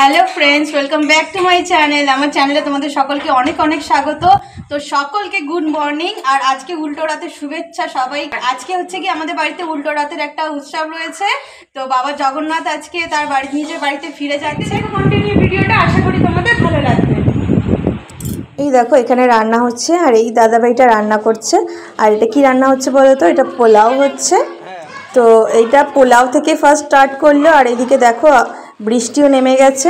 Hello friends welcome back to my channel আমার চ্যানেলে তোমাদের সকলকে অনেক অনেক স্বাগত। তো সকলকে গুড মর্নিং আর আজকে উল্টো রাতের শুভেচ্ছা সবাই। আজকে হচ্ছে কি আমাদের বাড়িতে উল্টো রাতের একটা উৎসব রয়েছে। তো বাবা জগন্নাথ আজকে তার নিজের বাড়িতে ফিরে যাচ্ছে। কন্টিনিউ ভিডিওটা আশা করি তোমাদের ভালো লাগবে। এই দেখো এখানে রান্না হচ্ছে আর এই দাদাভাইটা রান্না করছে। আর এটা কি রান্না হচ্ছে বলো তো? এটা পোলাও হচ্ছে। তো এইটা পোলাও থেকে ফার্স্ট স্টার্ট করলো আর এদিকে দেখো বৃষ্টিও নেমে গেছে।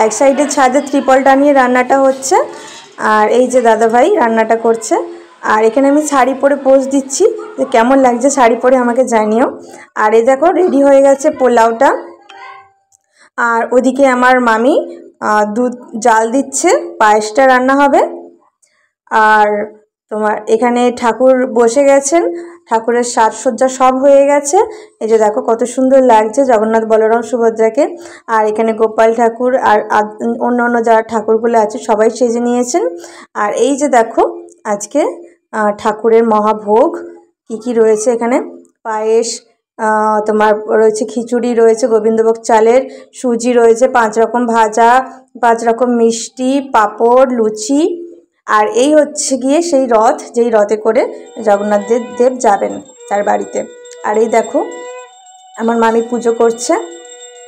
এক সাইডে ছাদে ত্রিপল টানিয়ে রান্নাটা হচ্ছে আর এই যে দাদাভাই রান্নাটা করছে। আর এখানে আমি শাড়ি পরে পোজ দিচ্ছি, যে কেমন লাগছে শাড়ি পরে আমাকে জানিও। আর এই দেখো রেডি হয়ে গেছে পোলাওটা। আর ওদিকে আমার মামি দুধ জাল দিচ্ছে, পায়েসটা রান্না হবে। আর তোমার এখানে ঠাকুর বসে গেছেন, ঠাকুরের সাজসজ্জা সব হয়ে গেছে। এই যে দেখো কত সুন্দর লাগছে জগন্নাথ বলরাম সুভদ্রাকে। আর এখানে গোপাল ঠাকুর আর অন্য অন্য যারা ঠাকুরগুলো আছে সবাই সেজে নিয়েছেন। আর এই যে দেখো আজকে ঠাকুরের মহাভোগ কি কি রয়েছে এখানে, পায়েস, তোমার রয়েছে খিচুড়ি, রয়েছে গোবিন্দভোগ চালের, সুজি রয়েছে, 5 রকম ভাজা, 5 রকম মিষ্টি, পাঁপড়, লুচি। আর এই হচ্ছে গিয়ে সেই রথ, যেই রথে করে জগন্নাথ দেব যাবেন তার বাড়িতে। আর এই দেখো আমার মামি পুজো করছে।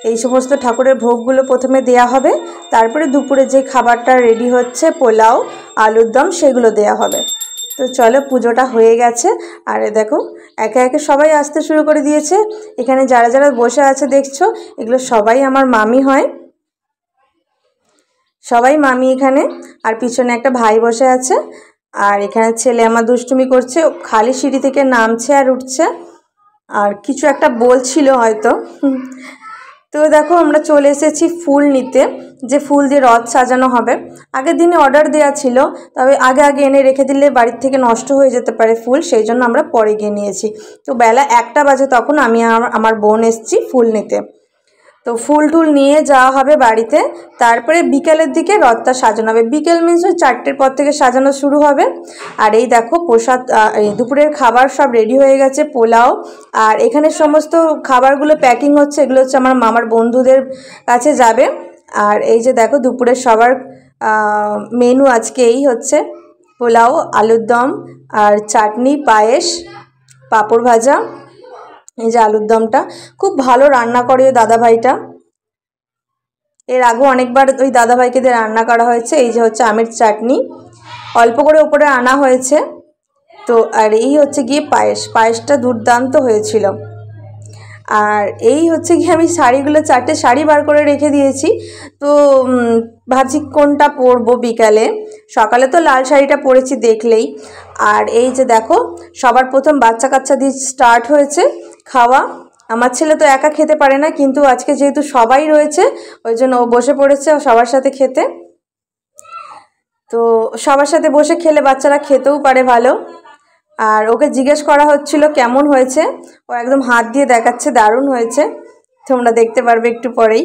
এই সমস্ত ঠাকুরের ভোগগুলো প্রথমে দেয়া হবে, তারপরে দুপুরে যে খাবারটা রেডি হচ্ছে পোলাও, আলুর দম, সেগুলো দেয়া হবে। তো চলো পুজোটা হয়ে গেছে। আর দেখো একে একে সবাই আসতে শুরু করে দিয়েছে। এখানে যারা যারা বসে আছে দেখছো, এগুলো সবাই আমার মামি হয়, সবাই মামি এখানে। আর পিছনে একটা ভাই বসে আছে। আর এখানে ছেলে আমার দুষ্টুমি করছে, খালি সিঁড়ি থেকে নামছে আর উঠছে আর কিছু একটা বলছিল হয়তো। তো দেখো আমরা চলে এসেছি ফুল নিতে, যে ফুল দিয়ে রথ সাজানো হবে। আগের দিনে অর্ডার দেওয়া ছিল, তবে আগে আগে এনে রেখে দিলে বাড়ির থেকে নষ্ট হয়ে যেতে পারে ফুল, সেই জন্য আমরা পরে গিয়ে নিয়েছি। তো বেলা 1টা বাজে, তখন আমি আমার বোন এসেছি ফুল নিতে। তো ফুল টুল নিয়ে যাওয়া হবে বাড়িতে, তারপরে বিকেলের দিকে রথটা সাজানো হবে। বিকেল মিনস ওই 4টের পর থেকে সাজানো শুরু হবে। আর এই দেখো প্রসাদ, দুপুরের খাবার সব রেডি হয়ে গেছে, পোলাও। আর এখানে সমস্ত খাবারগুলো প্যাকিং হচ্ছে, এগুলো হচ্ছে আমার মামার বন্ধুদের কাছে যাবে। আর এই যে দেখো দুপুরের সবার মেনু আজকে এই হচ্ছে পোলাও, আলুর দম আর চাটনি, পায়েস, পাঁপড় ভাজা। এই যে আলুর দমটা খুব ভালো রান্না করে ওই দাদাভাইটা, এর আগেও অনেকবার ওই দাদাভাইকে দিয়ে রান্না করা হয়েছে। এই যে হচ্ছে আমের চাটনি, অল্প করে ওপরে আনা হয়েছে। তো আর এই হচ্ছে গিয়ে পায়েসটা দুর্দান্ত হয়েছিল। আর এই হচ্ছে গিয়ে আমি শাড়িগুলো 4টে শাড়ি বার করে রেখে দিয়েছি। তো ভাবছি কোনটা পরবো বিকালে। সকালে তো লাল শাড়িটা পরেছি দেখলেই। আর এই যে দেখো সবার প্রথম বাচ্চা কাচ্চা দিয়ে স্টার্ট হয়েছে খাওয়া। আমার ছেলে তো একা খেতে পারে না, কিন্তু আজকে যেহেতু সবাই রয়েছে ওই জন্য ও বসে পড়েছে সবার সাথে খেতে। তো সবার সাথে বসে খেলে বাচ্চারা খেতেও পারে ভালো। আর ওকে জিজ্ঞেস করা হচ্ছিল কেমন হয়েছে, ও একদম হাত দিয়ে দেখাচ্ছে দারুণ হয়েছে। তোমরা দেখতে পারবে একটু পরেই।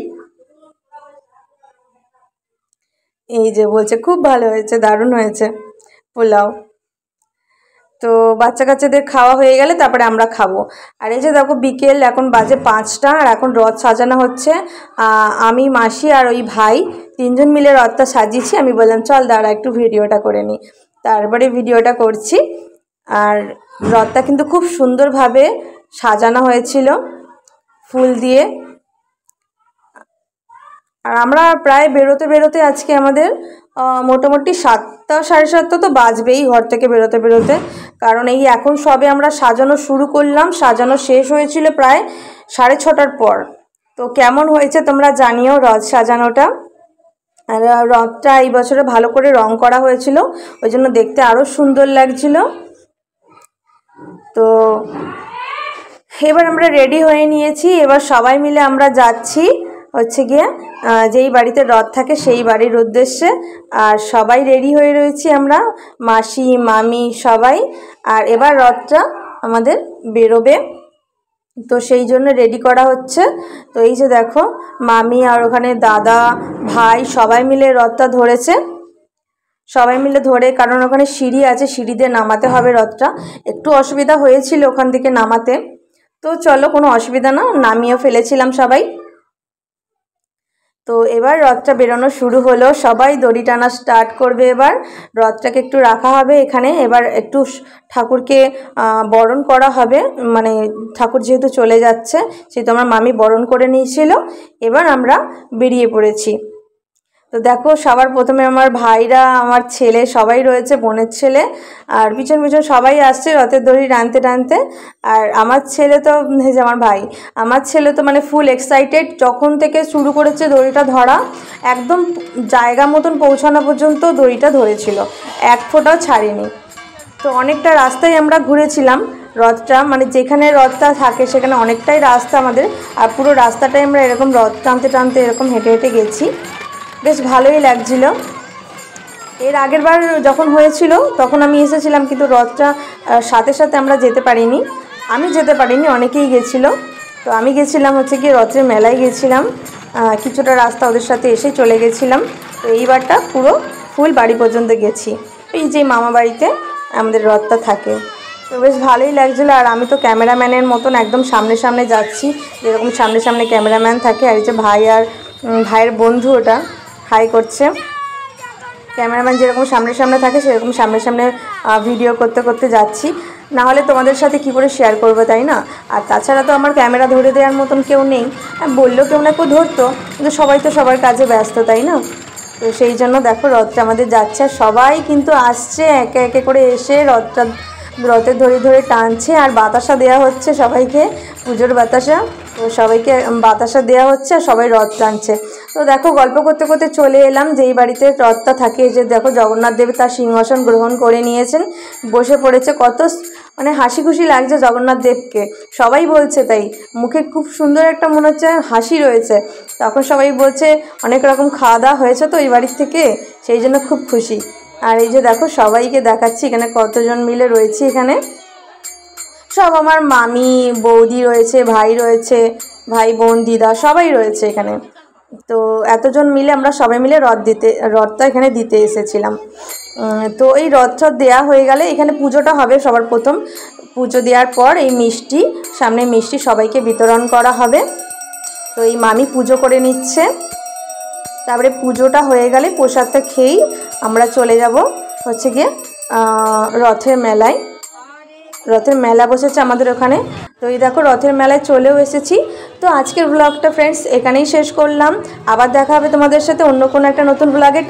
এই যে বলছে খুব ভালো হয়েছে, দারুণ হয়েছে পোলাও। তো বাচ্চা কাচ্চাদের খাওয়া হয়ে গেলে তারপরে আমরা খাবো। আর এই যে দেখো বিকেল এখন বাজে 5টা, আর এখন রথ সাজানো হচ্ছে। আমি, মাসি আর ওই ভাই 3জন মিলে রথটা সাজিয়েছি। আমি বললাম চল দাঁড়া একটু ভিডিওটা করে নিই, তারপরে ভিডিওটা করছি। আর রথটা কিন্তু খুব সুন্দরভাবে সাজানো হয়েছিল ফুল দিয়ে। আর আমরা প্রায় বেরোতে বেরোতে আজকে আমাদের মোটামুটি 7টা সাড়ে 7টা তো বাজবেই ঘর থেকে বেরোতে বেরোতে, কারণ এই এখন সবে আমরা সাজানো শুরু করলাম, সাজানো শেষ হয়েছিল প্রায় 6:30টার পর। তো কেমন হয়েছে তোমরা জানিও রথ সাজানোটা। আর রথটা এই বছরে ভালো করে রং করা হয়েছিল, ওই জন্য দেখতে আরও সুন্দর লাগছিল। তো এবার আমরা রেডি হয়ে নিয়েছি, এবার সবাই মিলে আমরা যাচ্ছি হচ্ছে গিয়ে যেই বাড়িতে রথ থাকে সেই বাড়ির উদ্দেশ্যে। আর সবাই রেডি হয়ে রয়েছি আমরা, মাসি, মামি সবাই। আর এবার রথটা আমাদের বেরোবে, তো সেই জন্য রেডি করা হচ্ছে। তো এই যে দেখো মামি আর ওখানে দাদা, ভাই সবাই মিলে রথটা ধরেছে, সবাই মিলে ধরে, কারণ ওখানে সিঁড়ি আছে, সিঁড়ি দিয়ে নামাতে হবে রথটা। একটু অসুবিধা হয়েছিল ওখান থেকে নামাতে, তো চলো কোনো অসুবিধা না, নামিয়েও ফেলেছিলাম সবাই। তো এবার রথটা বেরোনো শুরু হলো, সবাই দড়ি টানা স্টার্ট করবে। এবার রথটাকে একটু রাখা হবে এখানে, এবার একটু ঠাকুরকে বরণ করা হবে, মানে ঠাকুর যেহেতু চলে যাচ্ছে সেহেতু আমার মামি বরণ করে নিয়েছিল। এবার আমরা বেরিয়ে পড়েছি। তো দেখো সবার প্রথমে আমার ভাইরা, আমার ছেলে সবাই রয়েছে, বোনের ছেলে, আর পিছন পিছন সবাই আসছে রথের দড়ি টানতে টানতে। আর আমার ছেলে তো, যে আমার ভাই, আমার ছেলে তো মানে ফুল এক্সাইটেড, যখন থেকে শুরু করেছে দড়িটা ধরা, একদম জায়গা মতন পৌঁছানো পর্যন্ত দড়িটা ধরেছিল, এক ফোঁটাও ছাড়েনি। তো অনেকটা রাস্তায় আমরা ঘুরেছিলাম রথটা, মানে যেখানে রথটা থাকে সেখানে অনেকটাই রাস্তা আমাদের, আর পুরো রাস্তাটাই আমরা এরকম রথ টানতে টানতে এরকম হেঁটে হেঁটে গেছি, বেশ ভালোই লাগছিল। এর আগের বার যখন হয়েছিল তখন আমি এসেছিলাম, কিন্তু রথটা সাথে সাথে আমরা যেতে পারিনি, আমি যেতে পারিনি, অনেকেই গেছিলো। তো আমি গেছিলাম হচ্ছে কি রথের মেলায় গেছিলাম, কিছুটা রাস্তা ওদের সাথে এসে চলে গেছিলাম। তো এইবারটা পুরো ফুল বাড়ি পর্যন্ত গেছি, এই যে মামা বাড়িতে আমাদের রথটা থাকে। তো বেশ ভালোই লাগছিলো। আর আমি তো ক্যামেরাম্যানের মতন একদম সামনে সামনে যাচ্ছি, যেরকম সামনে সামনে ক্যামেরাম্যান থাকে। আর এই যে ভাই আর ভাইয়ের বন্ধু ওটা হাই করছে, ক্যামেরাম্যান যেরকম সামনে সামনে থাকে সেরকম সামনে সামনে ভিডিও করতে করতে যাচ্ছি, না হলে তোমাদের সাথে কি করে শেয়ার করবো, তাই না? আর তাছাড়া তো আমার ক্যামেরা ধরে দেওয়ার মতন কেউ নেই, বললেও কেউ না কেউ ধরতো, কিন্তু সবাই তো সবার কাজে ব্যস্ত, তাই না? তো সেই জন্য দেখো রথটা আমাদের যাচ্ছে, আর সবাই কিন্তু আসছে একে একে করে এসে রথের ধরে ধরে টানছে, আর বাতাসা দেওয়া হচ্ছে সবাইকে, পুজোর বাতাসা। তো সবাইকে বাতাসা দেওয়া হচ্ছে আর সবাই রথ টানছে। তো দেখো গল্প করতে করতে চলে এলাম যেই বাড়িতে রথটা থাকে, যে দেখো জগন্নাথ দেব তার সিংহাসন গ্রহণ করে নিয়েছেন, বসে পড়েছে, কত মানে হাসি খুশি লাগছে জগন্নাথ দেবকে, সবাই বলছে, তাই মুখে খুব সুন্দর একটা মনে হচ্ছে হাসি রয়েছে। তখন সবাই বলছে অনেক রকম খাওয়া দাওয়া হয়েছে তো এই বাড়ির থেকে, সেই জন্য খুব খুশি। আর এই যে দেখো সবাইকে দেখাচ্ছি এখানে কতজন মিলে রয়েছে, এখানে সব আমার মামি বৌদি রয়েছে, ভাই রয়েছে, ভাই বোন দিদা সবাই রয়েছে এখানে। তো এতজন মিলে আমরা সবাই মিলে রথটা এখানে দিতে এসেছিলাম। তো এই রথটা দেয়া হয়ে গেলে এখানে পুজোটা হবে, সবার প্রথম পুজো দেওয়ার পর এই মিষ্টি, সামনে মিষ্টি সবাইকে বিতরণ করা হবে। তো এই মামি পুজো করে নিচ্ছে, তারপরে পুজোটা হয়ে গেলে প্রসাদটা খেয়েই আমরা চলে যাব হচ্ছে গিয়ে রথের মেলায়। রথের মেলা বসেছে আমাদের ওখানে। তো এই দেখো রথের মেলায় চলেও এসেছি। তো আজকের ব্লগটা ফ্রেন্ডস এখানেই শেষ করলাম, আবার দেখা হবে তোমাদের সাথে অন্য কোনো একটা নতুন ব্লগে।